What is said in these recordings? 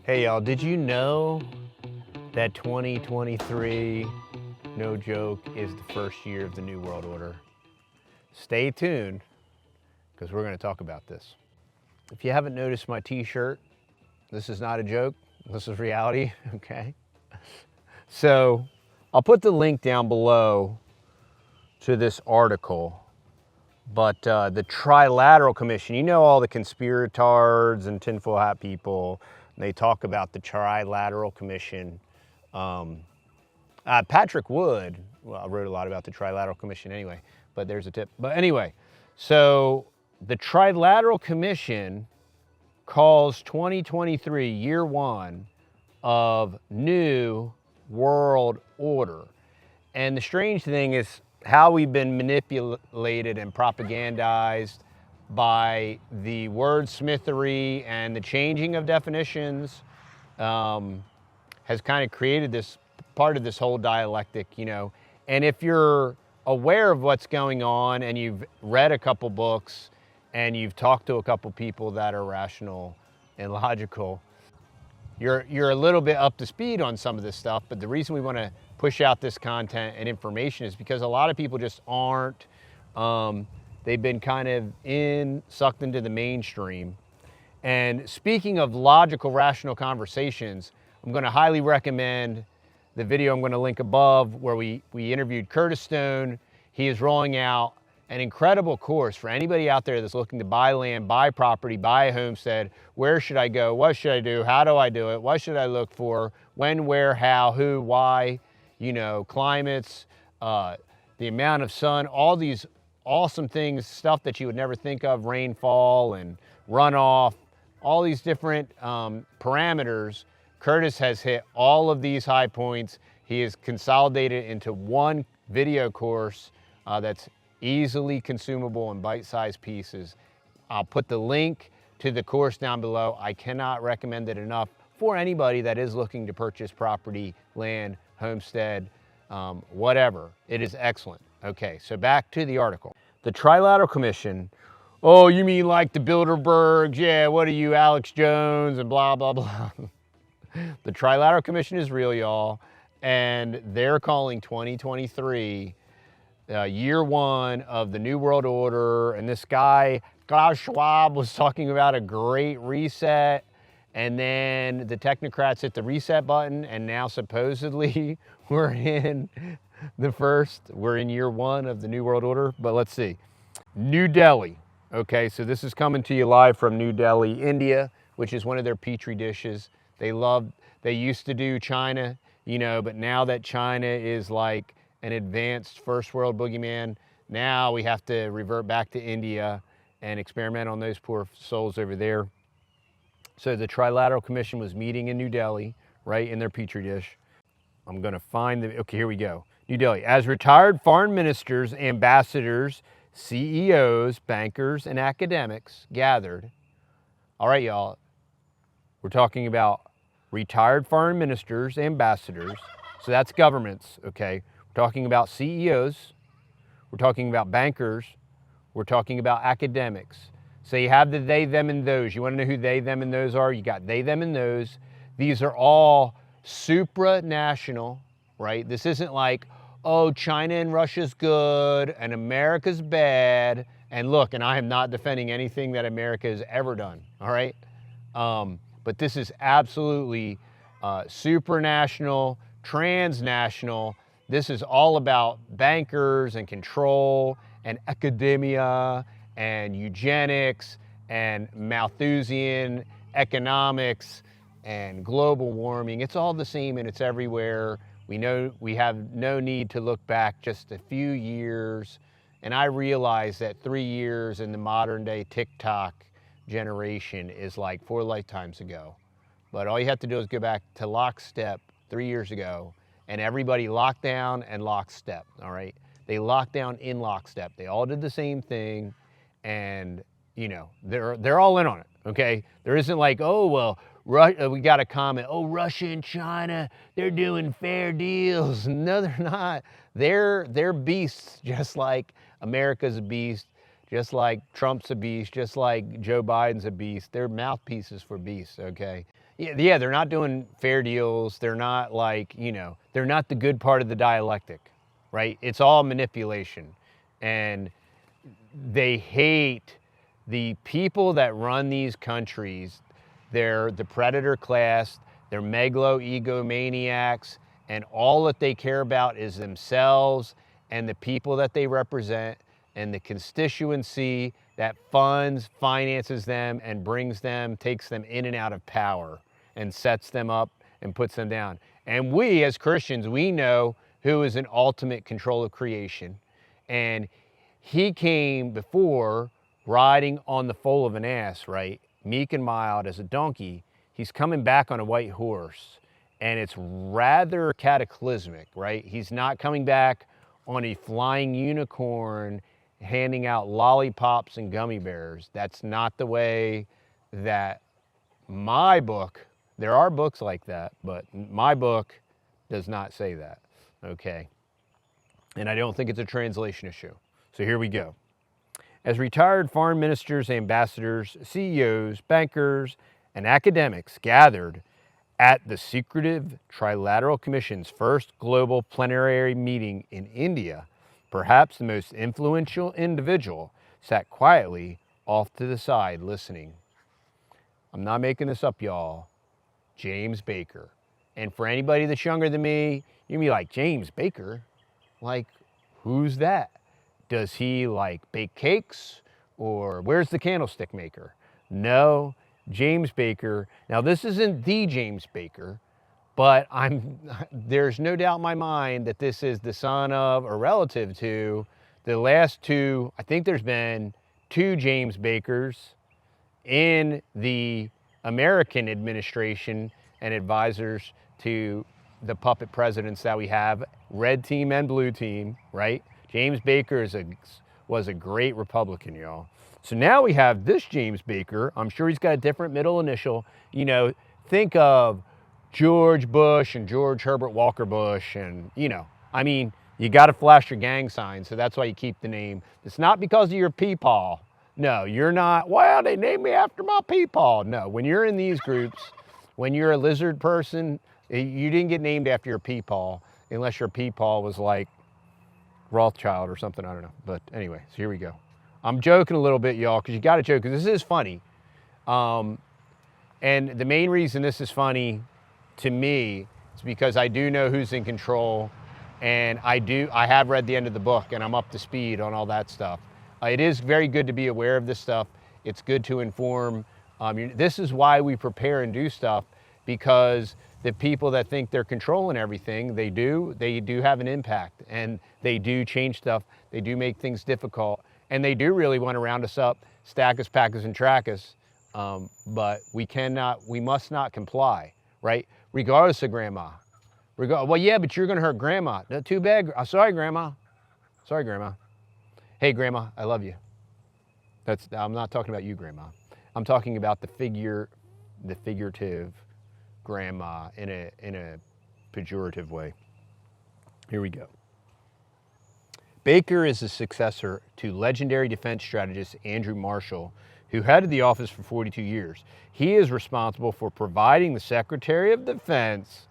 Hey y'all, did you know that 2023, no joke, is the first year of the New World Order? Stay tuned, because we're going to talk about this. If you haven't noticed my t-shirt, this is not a joke, this is reality, okay? So, I'll put the link down below to this article, but the Trilateral Commission, you know all the conspiratards and tinfoil hat people, they talk about the Trilateral Commission. Patrick Wood, well, I wrote a lot about the Trilateral Commission anyway, but there's a tip. But anyway, so the Trilateral Commission calls 2023 year one of New World Order. And the strange thing is how we've been manipulated and propagandized by the wordsmithery and the changing of definitions has kind of created this part of this whole dialectic, you know. And if you're aware of what's going on and you've read a couple books and you've talked to a couple people that are rational and logical, you're a little bit up to speed on some of this stuff. But the reason we want to push out this content and information is because a lot of people just aren't. They've been kind of sucked into the mainstream. And speaking of logical, rational conversations, I'm going to highly recommend the video I'm going to link above where we interviewed Curtis Stone. He is rolling out an incredible course for anybody out there that's looking to buy land, buy property, buy a homestead. Where should I go? What should I do? How do I do it? What should I look for? When, where, how, who, why, you know, climates, the amount of sun, all these awesome things, stuff that you would never think of, rainfall and runoff, all these different parameters. Curtis has hit all of these high points. He has consolidated into one video course that's easily consumable in bite-sized pieces. I'll put the link to the course down below. I cannot recommend it enough for anybody that is looking to purchase property, land, homestead, whatever. It is excellent. Okay, so back to the article. The Trilateral Commission, oh, you mean like the Bilderbergs? Yeah, what are you, Alex Jones and blah, blah, blah. The Trilateral Commission is real, y'all, and they're calling 2023 year one of the New World Order. And this guy, Klaus Schwab, was talking about a great reset, and then the technocrats hit the reset button, and now supposedly we're in year one of the New World Order. But let's see. New Delhi. Okay, so this is coming to you live from New Delhi, India, which is one of their petri dishes. They used to do China, you know, but now that China is like an advanced first world boogeyman, now we have to revert back to India and experiment on those poor souls over there. So the Trilateral Commission was meeting in New Delhi, right in their petri dish. I'm gonna find okay, here we go. New Delhi. As retired foreign ministers, ambassadors, CEOs, bankers, and academics gathered. All right, y'all. We're talking about retired foreign ministers, ambassadors. So that's governments, okay? We're talking about CEOs. We're talking about bankers. We're talking about academics. So you have the they, them, and those. You want to know who they, them, and those are? You got they, them, and those. These are all supranational, right? This isn't like, oh, China and Russia's good and America's bad. And look, and I am not defending anything that America has ever done, all right? But this is absolutely supranational, transnational. This is all about bankers and control and academia and eugenics and Malthusian economics and global warming. It's all the same and it's everywhere. We know we have no need to look back just a few years. And I realize that 3 years in the modern day TikTok generation is like 4 lifetimes ago. But all you have to do is go back to lockstep 3 years ago, and everybody locked down and lockstep, all right? They locked down in lockstep. They all did the same thing, and you know, they're all in on it, okay? There isn't like, oh, well, we got a comment, oh, Russia and China, they're doing fair deals. No, they're not. They're beasts, just like America's a beast. Just like Trump's a beast, just like Joe Biden's a beast. They're mouthpieces for beasts, okay? Yeah, they're not doing fair deals. They're not like, they're not the good part of the dialectic, right? It's all manipulation. And they hate the people that run these countries. They're the predator class, they're egomaniacs, and all that they care about is themselves and the people that they represent and the constituency that funds, finances them, and brings them, takes them in and out of power and sets them up and puts them down. And we as Christians, we know who is in ultimate control of creation. And he came before riding on the foal of an ass, right? Meek and mild as a donkey. He's coming back on a white horse. And it's rather cataclysmic, right? He's not coming back on a flying unicorn handing out lollipops and gummy bears. That's not the way that my book, there are books like that, but my book does not say that, okay? And I don't think it's a translation issue. So here we go. As retired foreign ministers, ambassadors, CEOs, bankers, and academics gathered at the secretive Trilateral Commission's first global plenary meeting in India, perhaps the most influential individual sat quietly off to the side listening. I'm not making this up, y'all. James Baker. And for anybody that's younger than me, you'd be like, James Baker? Like, who's that? Does he like bake cakes? Or where's the candlestick maker? No, James Baker. Now this isn't the James Baker, but there's no doubt in my mind that this is the son of or relative to the last two. I think there's been two James Bakers in the American administration and advisors to the puppet presidents that we have, red team and blue team, right? James Baker was a great Republican, y'all. So now we have this James Baker. I'm sure he's got a different middle initial. Think of George Bush and George Herbert Walker Bush and, you got to flash your gang sign, so that's why you keep the name. It's not because of your peepaw. No, you're not, well, they named me after my peepaw. No, when you're in these groups, when you're a lizard person, you didn't get named after your peepaw unless your peepaw was like Rothschild or something, I don't know. But anyway, so here we go. I'm joking a little bit, y'all, because you got to joke, because this is funny. And the main reason this is funny to me is because I do know who's in control, and I have read the end of the book, and I'm up to speed on all that stuff. It is very good to be aware of this stuff. It's good to inform. This is why we prepare and do stuff, because the people that think they're controlling everything, they do have an impact, and they do change stuff. They do make things difficult, and they do really want to round us up, stack us, pack us, and track us. But we must not comply, right? Regardless of grandma. Well, yeah, but you're going to hurt grandma. No, too bad. Sorry, grandma. Sorry, grandma. Hey, grandma, I love you. I'm not talking about you, grandma. I'm talking about the figurative grandma in a pejorative way. Here we go. Baker is the successor to legendary defense strategist Andrew Marshall, who headed the office for 42 years. He is responsible for providing the Secretary of Defense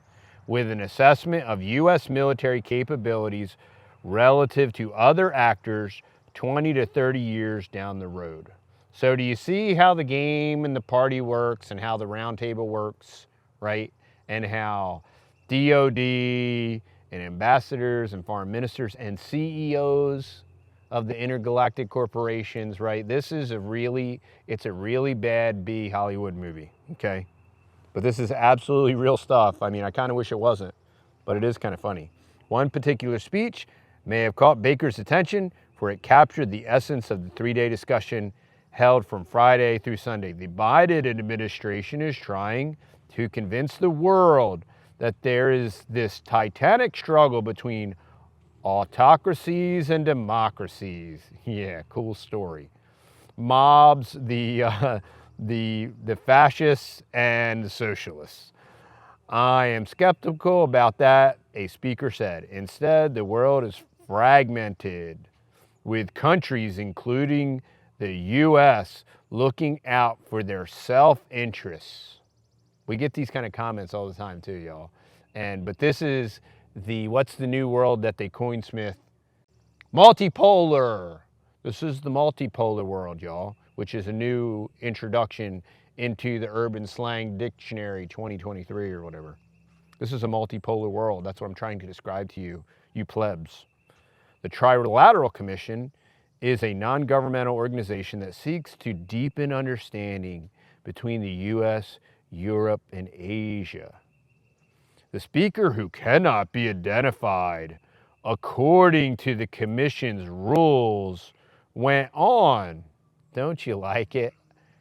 with an assessment of U.S. military capabilities relative to other actors 20 to 30 years down the road. So do you see how the game and the party works and how the round table works, right? And how DOD and ambassadors and foreign ministers and CEOs of the intergalactic corporations, right? This is it's a really bad B Hollywood movie, okay? But this is absolutely real stuff. I mean, I kind of wish it wasn't, but it is kind of funny. One particular speech may have caught Baker's attention, for it captured the essence of the three-day discussion held from Friday through Sunday. The Biden administration is trying to convince the world that there is this titanic struggle between autocracies and democracies. Yeah, cool story. Mobs, the fascists and the socialists. I am skeptical about that, a speaker said. Instead, the world is fragmented. with countries, including the U.S., looking out for their self-interests. We get these kind of comments all the time too, y'all. But this is what's the new world that they coined, Smith? Multipolar. This is the multipolar world, y'all, which is a new introduction into the Urban Slang Dictionary 2023 or whatever. This is a multipolar world. That's what I'm trying to describe to you, you plebs. The Trilateral Commission is a non-governmental organization that seeks to deepen understanding between the U.S., Europe, and Asia. The speaker, who cannot be identified, according to the Commission's rules, went on. Don't you like it?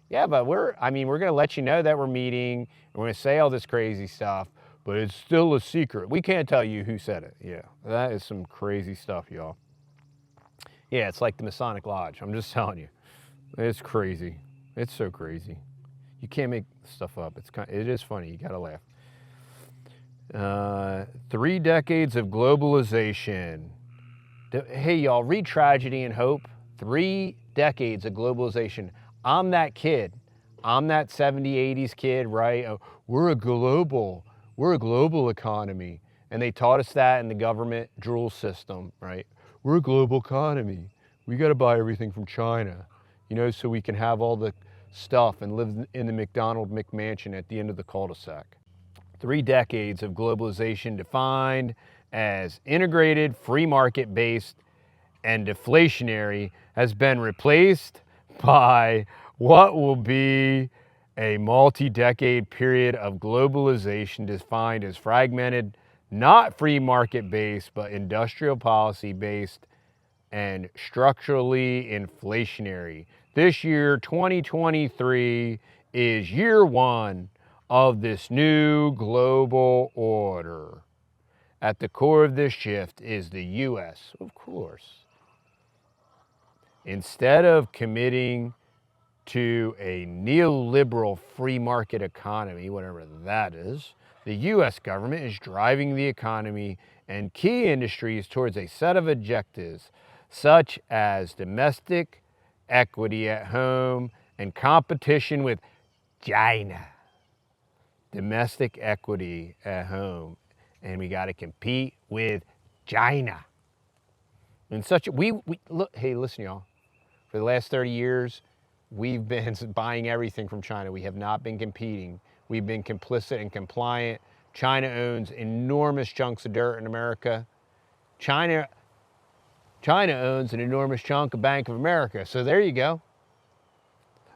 Yeah, but we're going to let you know that we're meeting, and we're going to say all this crazy stuff, but it's still a secret. We can't tell you who said it. Yeah, that is some crazy stuff, y'all. Yeah, it's like the Masonic Lodge. I'm just telling you. It's crazy. It's so crazy. You can't make stuff up. It is funny. You got to laugh. 3 decades of globalization. Hey, y'all, read Tragedy and Hope. 3 decades of globalization. I'm that kid. I'm that 70s, 80s kid, right? We're a global economy. And they taught us that in the government drool system, right? We're a global economy. We got to buy everything from China, so we can have all the stuff and live in the McDonald McMansion at the end of the cul-de-sac. 3 decades of globalization defined as integrated, free market-based, and deflationary has been replaced by what will be a multi-decade period of globalization defined as fragmented, not free market-based, but industrial policy-based and structurally inflationary. This year, 2023, is year 1 of this new global order. At the core of this shift is the U.S., of course. Instead of committing to a neoliberal free market economy, whatever that is, the U.S. government is driving the economy and key industries towards a set of objectives, such as domestic equity at home and competition with China. Domestic equity at home, and we got to compete with China. And we look. Hey, listen, y'all. For the last 30 years, we've been buying everything from China. We have not been competing. We've been complicit and compliant. China owns enormous chunks of dirt in America. China owns an enormous chunk of Bank of America. So there you go.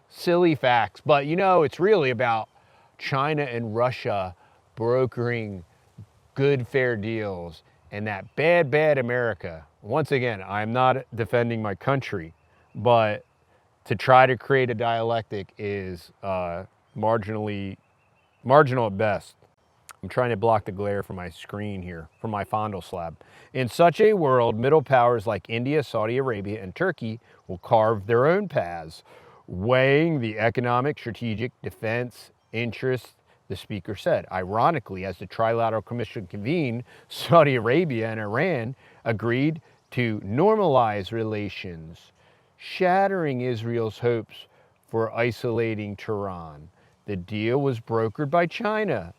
Silly facts. But it's really about China and Russia brokering good, fair deals, and that bad America. Once again, I'm not defending my country, but to try to create a dialectic is marginal at best. I'm trying to block the glare from my screen here, from my fondle slab. In such a world, middle powers like India, Saudi Arabia, and Turkey will carve their own paths, weighing the economic, strategic, defense interests, the speaker said. Ironically, as the Trilateral Commission convened, Saudi Arabia and Iran agreed to normalize relations, shattering Israel's hopes for isolating Tehran. The deal was brokered by China,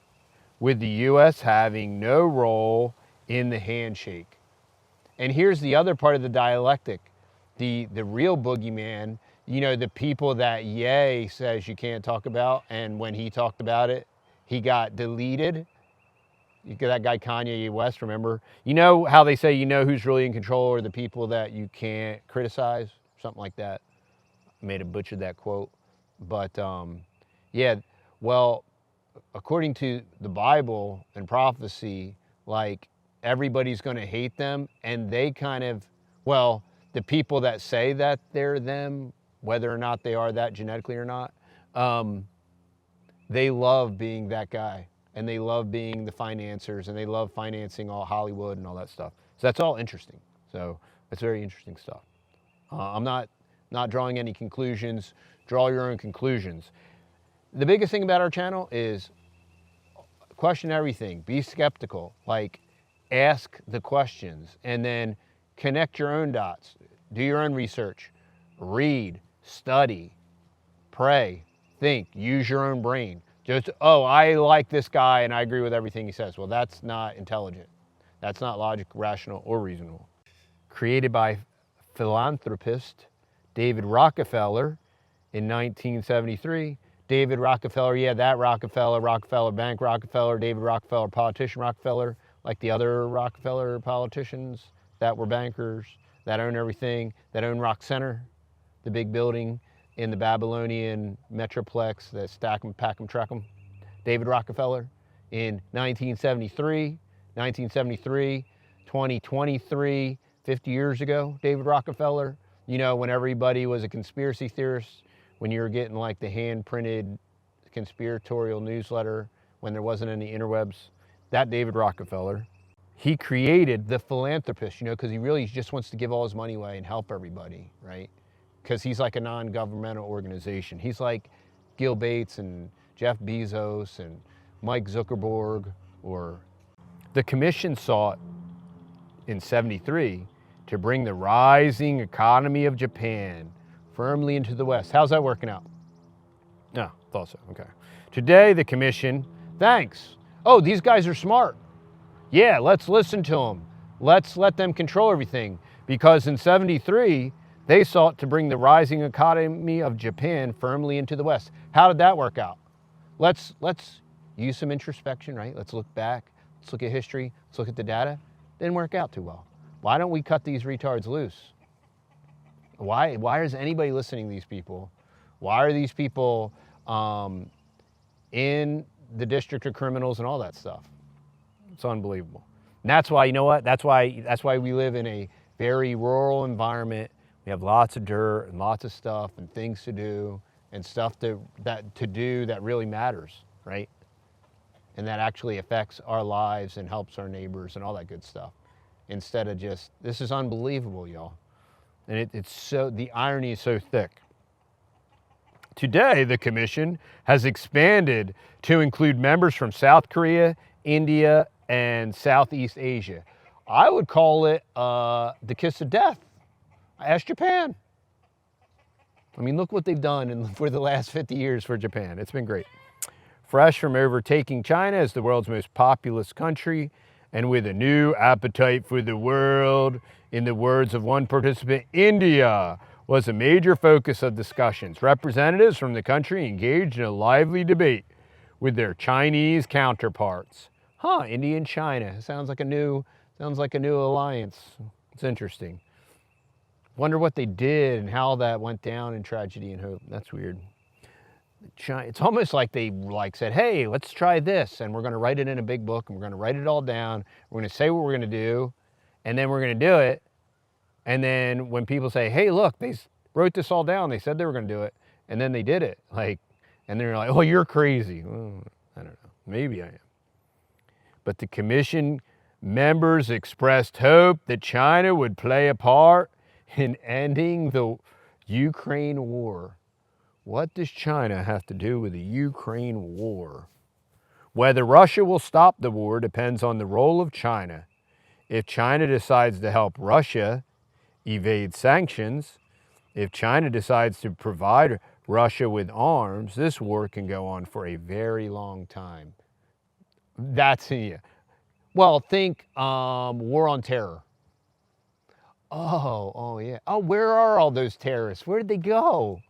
with the U.S. having no role in the handshake. And here's the other part of the dialectic. The real boogeyman, the people that Ye says you can't talk about, and when he talked about it, he got deleted. You get that guy Kanye West, remember? You know how they say who's really in control are the people that you can't criticize? Something like that. I may have butchered that quote. But yeah, well, according to the Bible and prophecy, like everybody's going to hate them, and they the people that say that they're them, whether or not they are that genetically or not, they love being that guy, and they love being the financiers, and they love financing all Hollywood and all that stuff. So that's all interesting. So it's very interesting stuff. I'm not drawing any conclusions. Draw your own conclusions. The biggest thing about our channel is question everything. Be skeptical. Like, ask the questions and then connect your own dots. Do your own research. Read, study, pray, think, use your own brain. Just, oh, I like this guy and I agree with everything he says. Well, that's not intelligent. That's not logical, rational, or reasonable. Created by philanthropist David Rockefeller in 1973. David Rockefeller, yeah, that Rockefeller, Rockefeller Bank Rockefeller, David Rockefeller, politician Rockefeller, like the other Rockefeller politicians that were bankers, that own everything, that own Rock Center, the big building in the Babylonian Metroplex that stack 'em, pack 'em, truck 'em. David Rockefeller in 1973, 2023, 50 years ago, David Rockefeller. You know, when everybody was a conspiracy theorist, when you were getting like the hand-printed conspiratorial newsletter, when there wasn't any interwebs, that David Rockefeller, he created the philanthropist, you know, because he really just wants to give all his money away and help everybody, right? Because he's like a non-governmental organization. He's like Gil Bates and Jeff Bezos and Mike Zuckerberg. Or the commission sought in 73 to bring the rising economy of Japan firmly into the West. How's that working out? No, thought so, okay. Today, the commission, thanks. Oh, these guys are smart. Yeah, let's listen to them. Let's let them control everything. Because in 73, they sought to bring the rising economy of Japan firmly into the West. How did that work out? Let's use some introspection, right? Let's look back. Let's look at history. Let's look at the data. Didn't work out too well. Why don't we cut these retards loose? Why is anybody listening to these people? Why are these people in the district of criminals and all that stuff? It's unbelievable. And that's why, you know what? That's why we live in a very rural environment. We have lots of dirt and lots of stuff and things to do and stuff that really matters, right? And that actually affects our lives and helps our neighbors and all that good stuff. Instead of just, this is unbelievable, y'all. And it's so, the irony is so thick. Today, the commission has expanded to include members from South Korea, India, and Southeast Asia. I would call it the kiss of death. Ask Japan. I mean, look what they've done for the last 50 years for Japan. It's been great. Fresh from overtaking China as the world's most populous country, and with a new appetite for the world, in the words of one participant, India was a major focus of discussions. Representatives from the country engaged in a lively debate with their Chinese counterparts. Huh, India and China. Sounds like a new alliance. It's interesting. Wonder what they did and how that went down in Tragedy and Hope. That's weird. It's almost like they said, hey, let's try this, and we're going to write it in a big book, and we're going to write it all down. We're going to say what we're going to do, and then we're going to do it. And then when people say, hey, look, they wrote this all down. They said they were going to do it, and then they did it. And they're like, oh, you're crazy. Well, I don't know. Maybe I am. But the commission members expressed hope that China would play a part in ending the Ukraine war. What does China have to do with the Ukraine war? Whether Russia will stop the war depends on the role of China. If China decides to help Russia evade sanctions, if China decides to provide Russia with arms, this war can go on for a very long time. That's it. Well, think war on terror. Oh yeah. Oh, where are all those terrorists? Where did they go?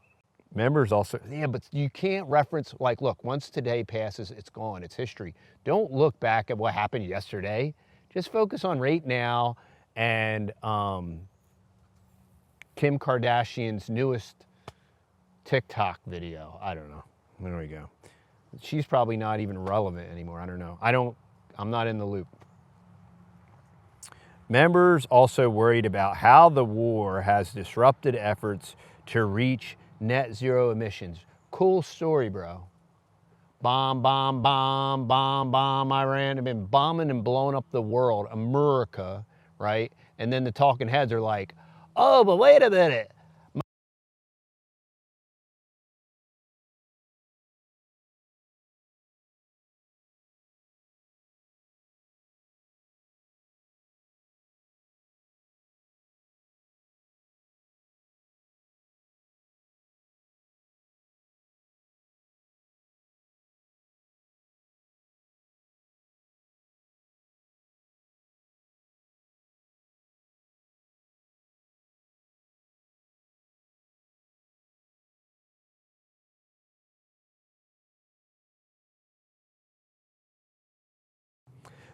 Members also, yeah, but you can't reference, look, once today passes, it's gone, it's history. Don't look back at what happened yesterday. Just focus on right now and Kim Kardashian's newest TikTok video. I don't know. There we go. She's probably not even relevant anymore. I don't know. I'm not in the loop. Members also worried about how the war has disrupted efforts to reach net zero emissions. Cool story, bro. Bomb, bomb, bomb, bomb, bomb, Iran. They've been bombing and blowing up the world, America, right? And then the talking heads are like, oh, but wait a minute.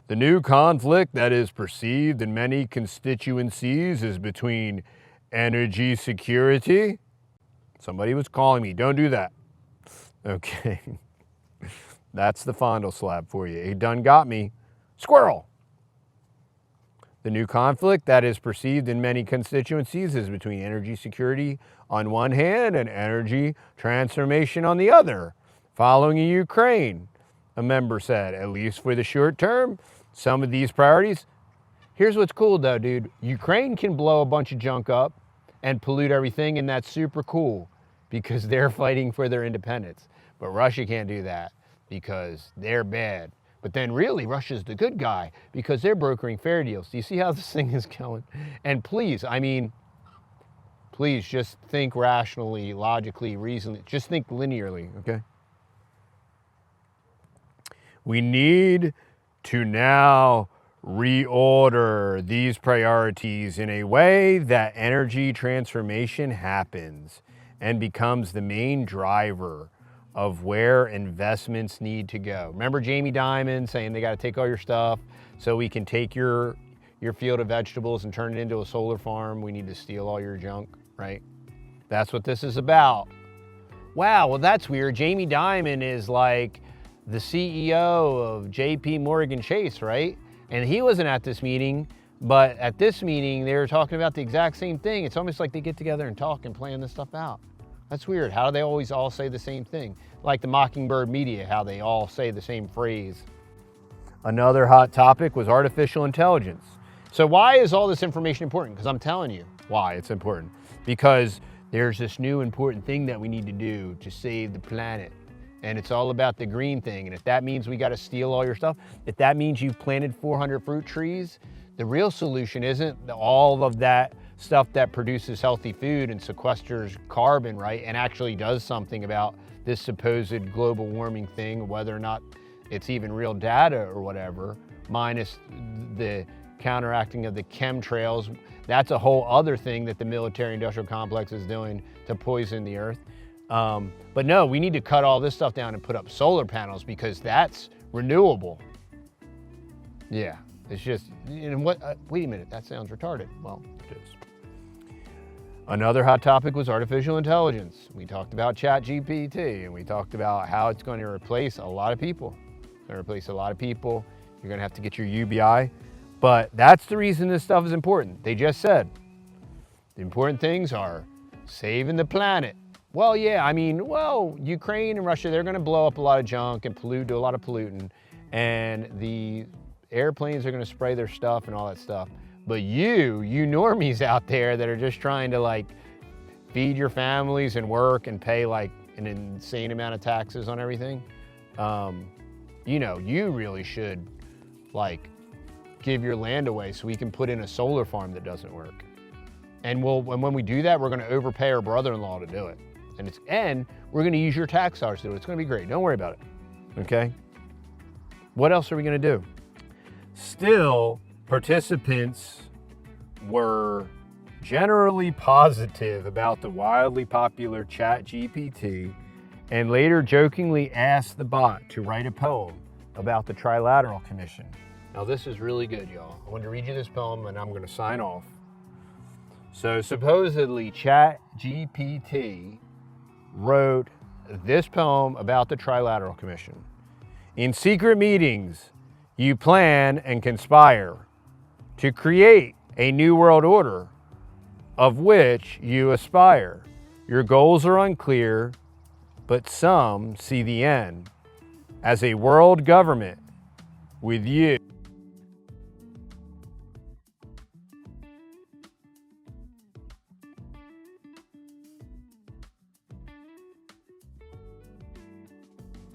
The new conflict that is perceived in many constituencies is between energy security. Somebody was calling me, don't do that. Okay, that's the fondle slap for you. He done got me. Squirrel. The new conflict that is perceived in many constituencies is between energy security on one hand and energy transformation on the other. Following Ukraine, a member said, at least for the short term, some of these priorities. Here's what's cool though, dude. Ukraine can blow a bunch of junk up and pollute everything, and that's super cool because they're fighting for their independence. But Russia can't do that because they're bad. But then really Russia's the good guy because they're brokering fair deals. Do you see how this thing is going? And please, I mean, please just think rationally, logically, reasonably, just think linearly, okay? We need to now reorder these priorities in a way that energy transformation happens and becomes the main driver of where investments need to go. Remember Jamie Dimon saying they got to take all your stuff so we can take your field of vegetables and turn it into a solar farm. We need to steal all your junk, right? That's what this is about. Wow, well that's weird. Jamie Dimon is like the CEO of JP Morgan Chase, right? And he wasn't at this meeting, but at this meeting they were talking about the exact same thing. It's almost like they get together and talk and plan this stuff out. That's weird. How do they always all say the same thing? Like the Mockingbird media, how they all say the same phrase. Another hot topic was artificial intelligence. So why is all this information important? Because I'm telling you why it's important. Because there's this new important thing that we need to do to save the planet. And it's all about the green thing. And if that means we got to steal all your stuff, if that means you've planted 400 fruit trees, the real solution isn't all of that stuff that produces healthy food and sequesters carbon, right? And actually does something about this supposed global warming thing, whether or not it's even real data or whatever, minus the counteracting of the chemtrails. That's a whole other thing that the military industrial complex is doing to poison the earth. But no, we need to cut all this stuff down and put up solar panels because that's renewable. Yeah, it's just, you know what, wait a minute, that sounds retarded. Well, it is. Another hot topic was artificial intelligence. We talked about ChatGPT and we talked about how it's going to replace a lot of people. It's going to replace a lot of people. You're going to have to get your UBI. But that's the reason this stuff is important. They just said the important things are saving the planet. Well, yeah, I mean, well, Ukraine and Russia, they're going to blow up a lot of junk and pollute, do a lot of polluting. And the airplanes are going to spray their stuff and all that stuff. But you normies out there that are just trying to like feed your families and work and pay like an insane amount of taxes on everything, you know, you really should like give your land away so we can put in a solar farm that doesn't work. And when we do that, we're going to overpay our brother-in-law to do it. And we're going to use your tax dollars to do it. It's going to be great. Don't worry about it. Okay? What else are we going to do? Still, participants were generally positive about the wildly popular ChatGPT and later jokingly asked the bot to write a poem about the Trilateral Commission. Now this is really good, y'all. I want to read you this poem and I'm going to sign off. So supposedly ChatGPT wrote this poem about the Trilateral Commission. In secret meetings, you plan and conspire to create a new world order of which you aspire. Your goals are unclear, but some see the end as a world government with you.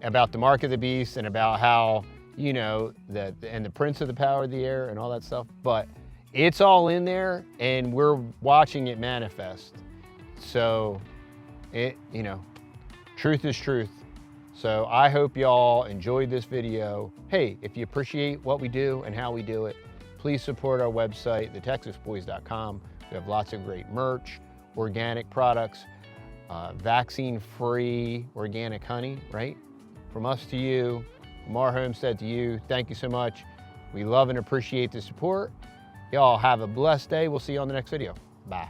About the mark of the beast and about how, you know, and the prince of the power of the air and all that stuff, but it's all in there and we're watching it manifest. So it, you know, truth is truth. So I hope y'all enjoyed this video. Hey, if you appreciate what we do and how we do it, please support our website, TheTexasBoys.com. We have lots of great merch, organic products, vaccine-free organic honey, right? From us to you, from our homestead to you. Thank you so much. We love and appreciate the support. Y'all have a blessed day. We'll see you on the next video. Bye.